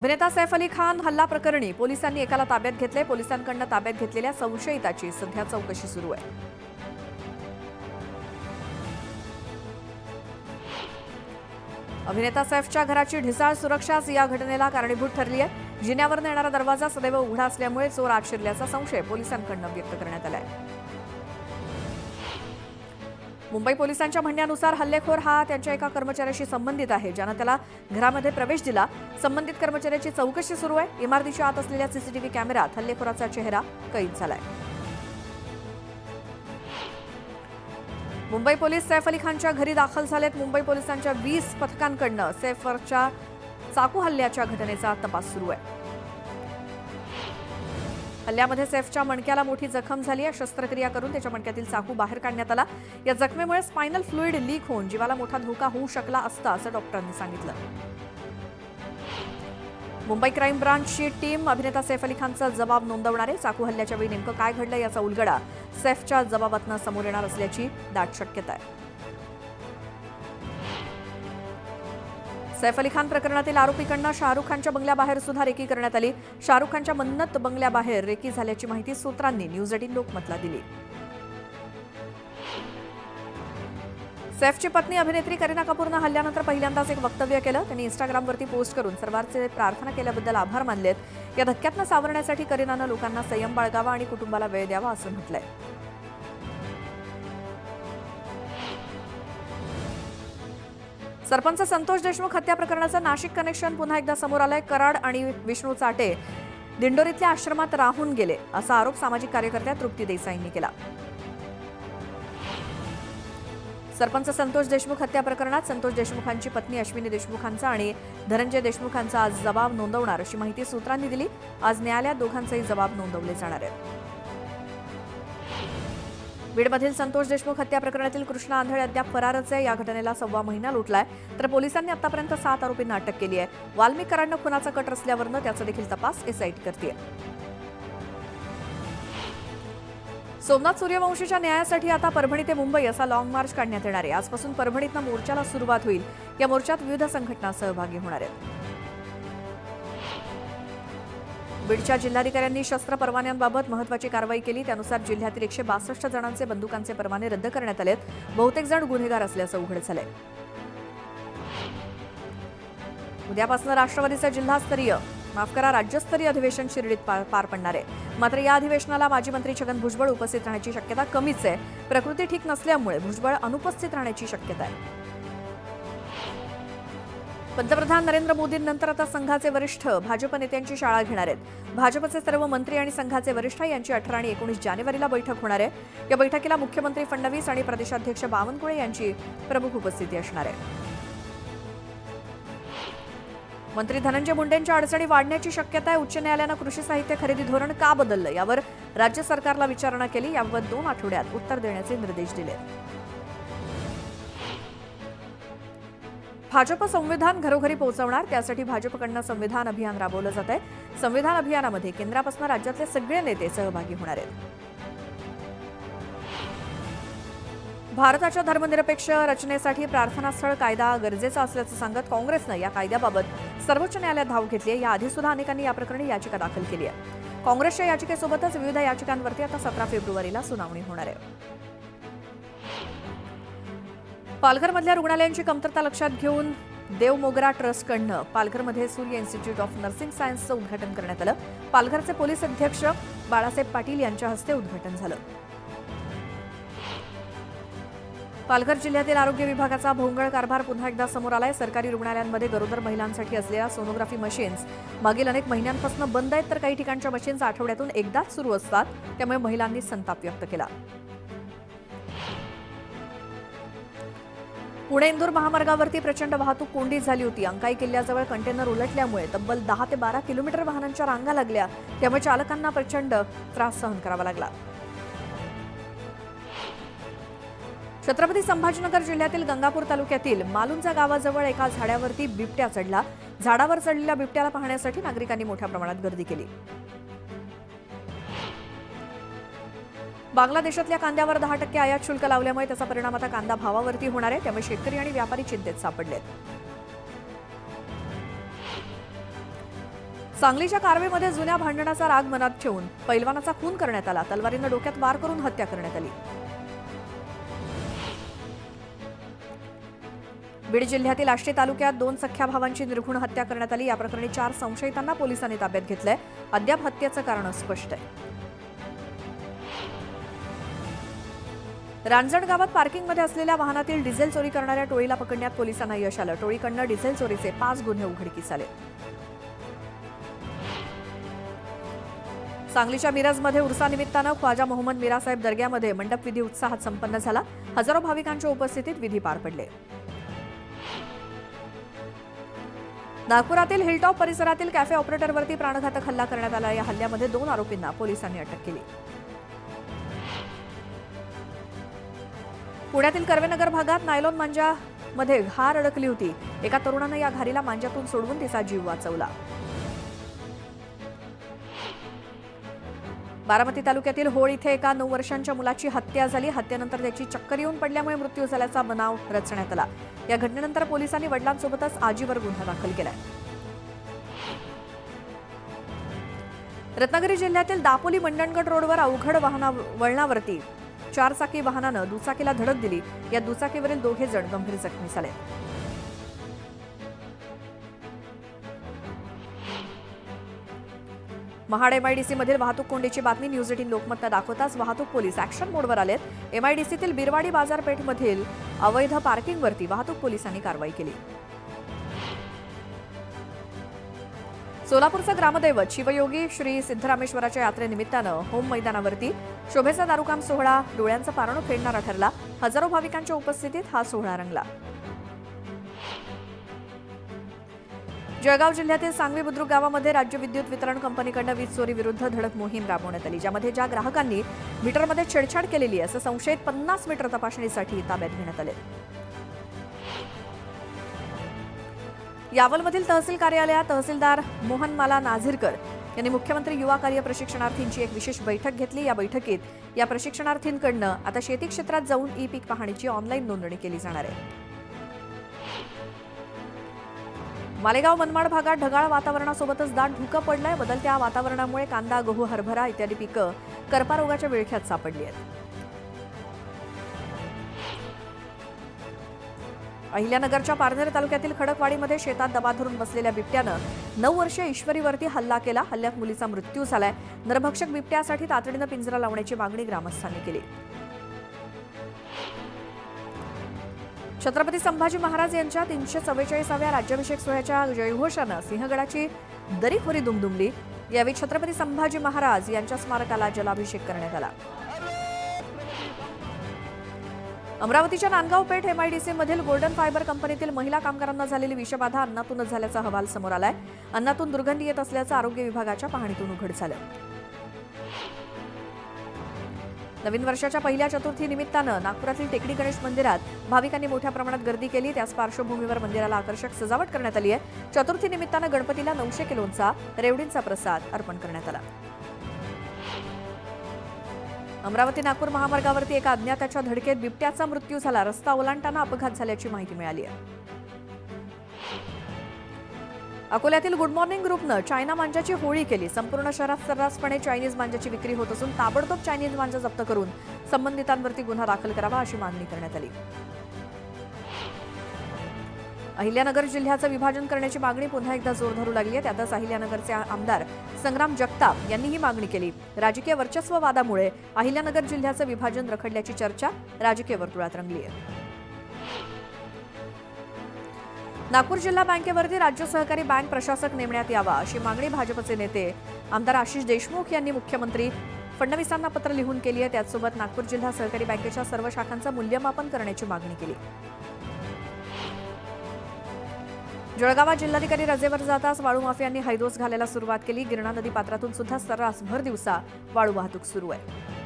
अभिनेता सैफ अली खान हल्ला प्रकरणी पोलिसांनी एकाला ताब्यात घेतले। पोलिसांकडून ताब्यात घेतलेल्या संशयिताची सध्या चौकशी सुरू आहे। अभिनेता सैफच्या घराची ढिसाळ सुरक्षाच या घटनेला कारणीभूत ठरली आहे। जिन्यावर येणारा दरवाजा सदैव उघडा असल्यामुळे चोर आत शिरल्याचा संशय पोलिसांकडून व्यक्त करण्यात आला आहे। मुंबई पोलिसांच्या म्हणण्यानुसार हल्लेखोर हा त्यांच्या एका कर्मचाऱ्याशी संबंधित आहे, ज्याने त्याला घरामध्ये प्रवेश दिला। संबंधित कर्मचाऱ्याची चौकशी सुरू आहे। इमारतीच्या आत असलेल्या सीसीटीव्ही कॅमेऱ्यात हल्लेखोराचा चेहरा कैद झालाय। मुंबई पोलीस सैफ अली खानच्या घरी दाखल झालेत। मुंबई पोलिसांच्या 20 पथकांकडून सैफवरच्या चाकू हल्ल्याच्या घटनेचा तपास सुरू आहे। हल्ल्यामध्ये सैफच्या मणक्याला मोठी जखम झाली आहे। शस्त्रक्रिया करून त्याच्या मणक्यातील चाकू बाहेर काढण्यात आला। या जखमेमुळे स्पायनल फ्लुइड लीक होऊन जीवाला मोठा धोका होऊ शकला असता असं डॉक्टरांनी सांगितलं। मुंबई क्राईम ब्रांचची टीम अभिनेता सैफ अली खानचा जबाब नोंदवणार आहे। चाकू हल्ल्याच्या वेळी नेमकं काय घडलं याचा उलगडा सैफच्या जबाबातून समोर येणार असल्याची दाट शक्यता आहे। सैफ अली खान प्रकरणातील आरोपीकडनं शाहरुख खानच्या बंगल्याबाहेर सुद्धा रेकी करण्यात आली। शाहरुख खानच्या मन्नत बंगल्याबाहेर रेकी झाल्याची माहिती सूत्रांनी न्यूज 18 लोकमतला दिली। सैफची पत्नी अभिनेत्री करीना कपूरनं हल्ल्यानंतर पहिल्यांदाच एक वक्तव्य केलं। त्यांनी इंस्टाग्रामवरती पोस्ट करून सर्वांचे प्रार्थना केल्याबद्दल आभार मानलेत। या धक्क्यातनं सावरण्यासाठी करीनानं लोकांना संयम बाळगावा आणि कुटुंबाला वेळ द्यावा असं म्हटलंय। सरपंच संतोष देशमुख हत्या प्रकरणाचं नाशिक कनेक्शन पुन्हा एकदा समोर आलंय। कराड आणि विष्णू चाटे दिंडोरीतल्या आश्रमात राहून गेले असा आरोप सामाजिक कार्यकर्त्या तृप्ती देसाईंनी केला। सरपंच संतोष देशमुख हत्या प्रकरणात संतोष देशमुखांची पत्नी अश्विनी देशमुखांचा आणि धनंजय देशमुखांचा आज जबाब नोंदवणार अशी माहिती सूत्रांनी दिली। आज न्यायालयात दोघांचेही जबाब नोंदवले जाणार आहेत। बीडमधील संतोष देशमुख हत्या प्रकरणातील कृष्णा आंधळे अद्याप फरारच आहे। या घटनेला 1.25 महिना लोटलाय, तर पोलिसांनी आतापर्यंत 7 आरोपींना अटक केली आहे। वाल्मिक कराडनं खुनाचा कट रचल्यावरनं त्याचा देखील तपास एसआयटी करतेय। सोमनाथ सूर्यवंशीच्या न्यायासाठी आता परभणी ते मुंबई असा लॉंग मार्च काढण्यात येणार आहे। आजपासून परभणीतनं मोर्चाला सुरुवात होईल। या मोर्चात विविध संघटना सहभागी होणार आहेत। बीडच्या जिल्हाधिकाऱ्यांनी शस्त्र परवान्यांबाबत महत्त्वाची कारवाई केली। त्यानुसार जिल्ह्यातील 162 जणांचे बंदुकांचे परवाने रद्द करण्यात आलेत। बहुतेक जण गुन्हेगार असल्याचं उघड झालंय। उद्यापासून राष्ट्रवादीचं राज्यस्तरीय अधिवेशन शिर्डीत पार पडणार आहे। मात्र या अधिवेशनाला माजी मंत्री छगन भुजबळ उपस्थित राहण्याची शक्यता कमीच आहे। प्रकृती ठीक नसल्यामुळे भुजबळ अनुपस्थित राहण्याची शक्यता आहे। पंतप्रधान नरेंद्र मोदींनंतर आता संघाचे वरिष्ठ भाजप नेत्यांची शाळा घेणार आहेत। भाजपचे सर्व मंत्री आणि संघाचे वरिष्ठ यांची 18 आणि 19 जानेवारीला बैठक होणार आहे। या बैठकीला मुख्यमंत्री फडणवीस आणि प्रदेशाध्यक्ष बावनकुळे यांची प्रमुख उपस्थिती असणार आहे। मंत्री धनंजय मुंडेंच्या अडचणी वाढण्याची शक्यता आहे। उच्च न्यायालयानं कृषी साहित्य खरेदी धोरण का बदललं यावर राज्य सरकारला विचारणा केली। याबाबत 2 आठवड्यात उत्तर देण्याचे निर्देश दिले। भाजप संविधान घरोघरी पोहोचवणार, त्यासाठी भाजपकडून संविधान अभियान राबवलं जात आहे। संविधान अभियानामध्ये केंद्रापासून राज्यातले सगळे नेते सहभागी होणार आहेत। भारताच्या धर्मनिरपेक्ष रचनेसाठी प्रार्थनास्थळ कायदा गरजेचा असल्याचं सांगत काँग्रेसनं या कायद्याबाबत सर्वोच्च न्यायालयात धाव घेतली आहे। याआधी सुद्धा अनेकांनी या प्रकरणी याचिका दाखल केली आहे। काँग्रेसच्या याचिकेसोबतच विविध याचिकांवरती आता 17 फेब्रुवारीला सुनावणी होणार आहे। पालघरमधल्या रुग्णालयांची कमतरता लक्षात घेऊन देव मोगरा ट्रस्टकडनं पालघरमध्ये सूर्य इन्स्टिट्यूट ऑफ नर्सिंग सायन्सचं उद्घाटन करण्यात आलं। पालघरचे पोलीस अधीक्षक बाळासाहेब पाटील यांच्या हस्ते उद्घाटन झालं। पालघर जिल्ह्यातील आरोग्य विभागाचा भोंगळ कारभार पुन्हा एकदा समोर आलाय। सरकारी रुग्णालयांमध्ये गरोदर महिलांसाठी असलेल्या सोनोग्राफी मशीन्स मागील अनेक महिन्यांपासून बंद आहेत, तर काही ठिकाणच्या मशीन्स आठवड्यातून एकदाच सुरू असतात। त्यामुळे महिलांनी संताप व्यक्त केला। पुणे इंदूर महामार्गावरती प्रचंड वाहतूक कोंडी झाली होती। अंकाई किल्ल्याजवळ कंटेनर उलटल्यामुळे तब्बल 10 ते 12 किलोमीटर वाहनांच्या रांगा लागल्या। त्यामुळे चालकांना प्रचंड त्रास सहन करावा लागला। छत्रपती संभाजीनगर जिल्ह्यातील गंगापूर तालुक्यातील मालुंजा गावाजवळ एका झाडावरती बिबट्या चढला। झाडावर चढलेल्या बिबट्याला पाहण्यासाठी नागरिकांनी मोठ्या प्रमाणात गर्दी केली। बांगलादेशातल्या कांद्यावर 10% आयात शुल्क लावल्यामुळे त्याचा परिणाम आता कांदा भावावरती होणार आहे। त्यामुळे शेतकरी आणि व्यापारी चिंतेत सापडलेत। सांगलीच्या कारवेमध्ये जुन्या भांडणाचा राग मनात ठेवून पैलवानाचा खून करण्यात आला. तलवारीनं डोक्यात वार करून हत्या करण्यात आली. बीड जिल्ह्यातील आष्टी तालुक्यात 2 सख्ख्या भावांची निर्घृण हत्या करण्यात आली. या प्रकरणी 4 संशयितांना पोलिसांनी ताब्यात घेतलंय. अद्याप हत्येचं कारण अस्पष्ट आहे. रांजण गावात पार्किंगमध्ये असलेल्या वाहनातील डिझेल चोरी करणाऱ्या टोळीला पकडण्यात पोलिसांना यश आलं. टोळीकडनं डिझेल चोरीचे 5 गुन्हे उघडकीस आले. सांगलीच्या मिरजमध्ये उर्सानिमित्तानं ख्वाजा मोहम्मद मीरासाहेब दर्ग्यामध्ये मंडप विधी उत्साहात संपन्न झाला. हजारो भाविकांच्या उपस्थितीत विधी पार पडले. नागपुरातील हिलटॉप परिसरातील कॅफे ऑपरेटरवरती प्राणघातक हल्ला करण्यात आला. या हल्ल्यामध्ये 2 आरोपींना पोलिसांनी अटक केली. पुण्यातील कर्वेनगर भागात नायलॉन मांजामध्ये घार अडकली होती. एका तरुणानं या घारीला मांजातून सोडवून तिचा जीव वाचवला. बारामती तालुक्यातील होळ इथे एका 9 वर्षांच्या मुलाची हत्या झाली. हत्येनंतर त्याची चक्कर येऊन पडल्यामुळे मृत्यू झाल्याचा बनाव रचण्यात आला. या घटनेनंतर पोलिसांनी वडिलांसोबतच आजीवर गुन्हा दाखल केलाय. रत्नागिरी जिल्ह्यातील दापोली मंडणगड रोडवर अवघड वळणावरती 4 चाकी वाहनानं दुचाकीला धडक दिली. या दुचाकीवरील 2 जण गंभीर जखमी झाले. महाड एमआयडीसी मधील वाहतूक कोंडीची बातमी न्यूज 18 लोकमतनं दाखवताच वाहतूक पोलीस ऍक्शन मोडवर आलेत. एमआयडीसीतील बिरवाडी बाजारपेठमधील अवैध पार्किंगवरती वाहतूक पोलिसांनी कारवाई केली. सोलापूरचं ग्रामदैवत शिवयोगी श्री सिद्धरामेश्वराच्या यात्रेनिमित्तानं होम मैदानावरती शोभेचा दारुकाम सोहळा डोळ्यांचं पारणं फेडणारा ठरला. हजारो भाविकांच्या उपस्थितीत हा सोहळा रंगला. जळगाव जिल्ह्यातील सांगवी बुद्रुक गावामध्ये राज्य विद्युत वितरण कंपनीकडून वीज चोरी विरुद्ध धडक मोहीम राबवण्यात आली. ज्यामध्ये ज्या ग्राहकांनी मीटरमध्ये छेडछाड केलेली असं संशयित 50 मीटर तपासणीसाठी ताब्यात घेण्यात आले. यावलमधील तहसील कार्यालयात तहसीलदार मोहनमाला नाझिरकर यांनी मुख्यमंत्री युवा कार्य प्रशिक्षणार्थींची एक विशेष बैठक घेतली. या बैठकीत या प्रशिक्षणार्थींकडनं आता शेती क्षेत्रात जाऊन ई पीक पाहणीची ऑनलाईन नोंदणी केली जाणार आहे. मालेगाव मनमाड भागात ढगाळ वातावरणासोबतच दाट धुकं पडलंय. बदलत्या वातावरणामुळे कांदा, गहू, हरभरा इत्यादी पिकं करपा रोगाच्या विळख्यात सापडली आहेत. अहिल्यानगरच्या पारनेर तालुक्यातील खडकवाडीमध्ये शेतात दबा धरून बसलेल्या बिबट्यानं 9 वर्षीय ईश्वरीवरती हल्ला केला. हल्ल्यात मुलीचा मृत्यू झालाय. नरभक्षक बिबट्यासाठी तातडीनं पिंजरा लावण्याची मागणी ग्रामस्थांनी केली. छत्रपती संभाजी महाराज यांच्या 344व्या राज्याभिषेक सोहळ्याच्या जयघोषानं सिंहगडाची दरीखोरी दुमदुमली. यावेळी छत्रपती संभाजी महाराज यांच्या स्मारकाला जलाभिषेक करण्यात आला. अमरावतीच्या नांदगाव पेठ एमआयडीसी मधील गोल्डन फायबर कंपनीतील महिला कामगारांना झालेली विषबाधा अन्नातूनच झाल्याचा अहवाल समोर आलाय. अन्नातून दुर्गंधी येत असल्याचं आरोग्य विभागाच्या पाहणीतून उघड झालं. नवीन वर्षाच्या पहिल्या चतुर्थी निमित्तानं नागपुरातील टेकडी गणेश मंदिरात भाविकांनी मोठ्या प्रमाणात गर्दी केली. त्याच पार्श्वभूमीवर मंदिराला आकर्षक सजावट करण्यात आली आहे. चतुर्थी निमित्तानं गणपतीला 900 किलोचा रेवडींचा प्रसाद अर्पण करण्यात आला. अमरावती नागपूर महामार्गावरती एका अज्ञाताच्या धडकेत बिबट्याचा मृत्यू झाला. रस्ता ओलांडताना अपघात झाल्याची माहिती मिळाली आहे. अकोल्यातील गुड मॉर्निंग ग्रुपनं चायना मांजाची होळी केली. संपूर्ण शहरात सर्रासपणे चायनीज मांजाची विक्री होत असून ताबडतोब चायनीज मांजा जप्त करून संबंधितांवरती गुन्हा दाखल करावा अशी मागणी करण्यात आली. अहिल्यानगर जिल्ह्याचं विभाजन करण्याची मागणी पुन्हा एकदा जोर धरू लागली आहे. त्यातच अहिल्यानगरचे आमदार संग्राम जगताप यांनी ही मागणी केली. राजकीय वर्चस्व वादामुळे अहिल्यानगर जिल्ह्याचं विभाजन रखडल्याची चर्चा राजकीय वर्तुळात रंगली आहे. नागपूर जिल्हा बँकेवरती राज्य सहकारी बँक प्रशासक नेमण्यात यावा अशी मागणी भाजपचे नेते आमदार आशिष देशमुख यांनी मुख्यमंत्री फडणवीसांना पत्र लिहून केली आहे. त्याचसोबत नागपूर जिल्हा सहकारी बँकेच्या सर्व शाखांचं मूल्यमापन करण्याची मागणी केली. जळगावात जिल्हाधिकारी रजेवर जाताच वाळू माफियांनी हैदोस घालायला सुरुवात केली. गिरणा नदी पात्रातून सुद्धा सर्रास भर दिवसा वाळू वाहतूक सुरू आहे.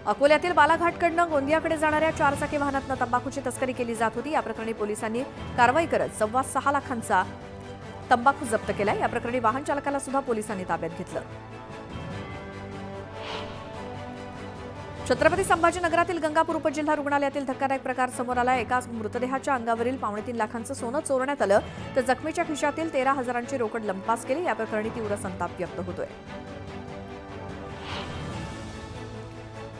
अकोल्यातील बालाघाटकडनं गोंदियाकडे जाणाऱ्या 4 चाकी वाहनातनं तंबाखूची तस्करी केली जात होती. या प्रकरणी पोलिसांनी कारवाई करत 6.25 लाखांचा तंबाखू जप्त केलाय. या प्रकरणी वाहन चालकाला सुद्धा पोलिसांनी ताब्यात घेतलं. छत्रपती संभाजीनगरातील गंगापूर उपजिल्हा रुग्णालयातील धक्कादायक प्रकार समोर आला. एका मृतदेहाच्या अंगावरील 3.5 लाखांचं सोनं चोरण्यात आलं, तर जखमीच्या खिशातील 13,000ची रोकड लंपास केली. या प्रकरणी तीव्र संताप व्यक्त होतोय.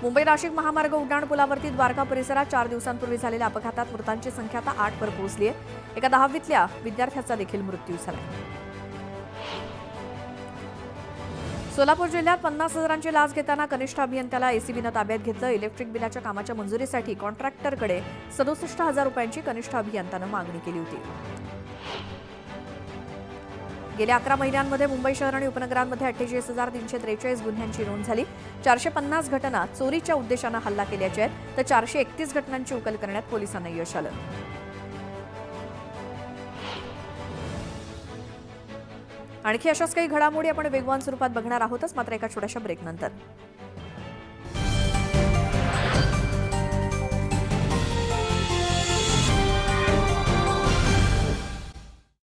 मुंबई नाशिक महामार्ग उड्डाणपुलावरती द्वारका परिसरात 4 दिवसांपूर्वी झालेल्या अपघातात मृतांची संख्या आता 8 वर पोहोचली आहे. एका 10वीतल्या विद्यार्थ्याचा देखील मृत्यू झाला. सोलापूर जिल्ह्यात 50,000ची लाच घेताना कनिष्ठ अभियंत्याला एसीबीनं ताब्यात घेतलं. इलेक्ट्रिक बिलाच्या कामाच्या मंजुरीसाठी कॉन्ट्रॅक्टरकडे 67,000 रुपयांची कनिष्ठ अभियंत्यानं मागणी केली होती. गेल्या 11 महिन्यांमध्ये मुंबई शहर आणि उपनगरांमध्ये 48,343 गुन्ह्यांची नोंद झाली. 450 घटना चोरीच्या उद्देशानं हल्ला केल्याच्या आहेत, तर 431 घटनांची उकल करण्यात पोलिसांना यश आलं. आणखी अशाच काही घडामोडी आपण वेगवान स्वरूपात बघणार आहोतच, मात्र एका छोट्याशा ब्रेकनंतर.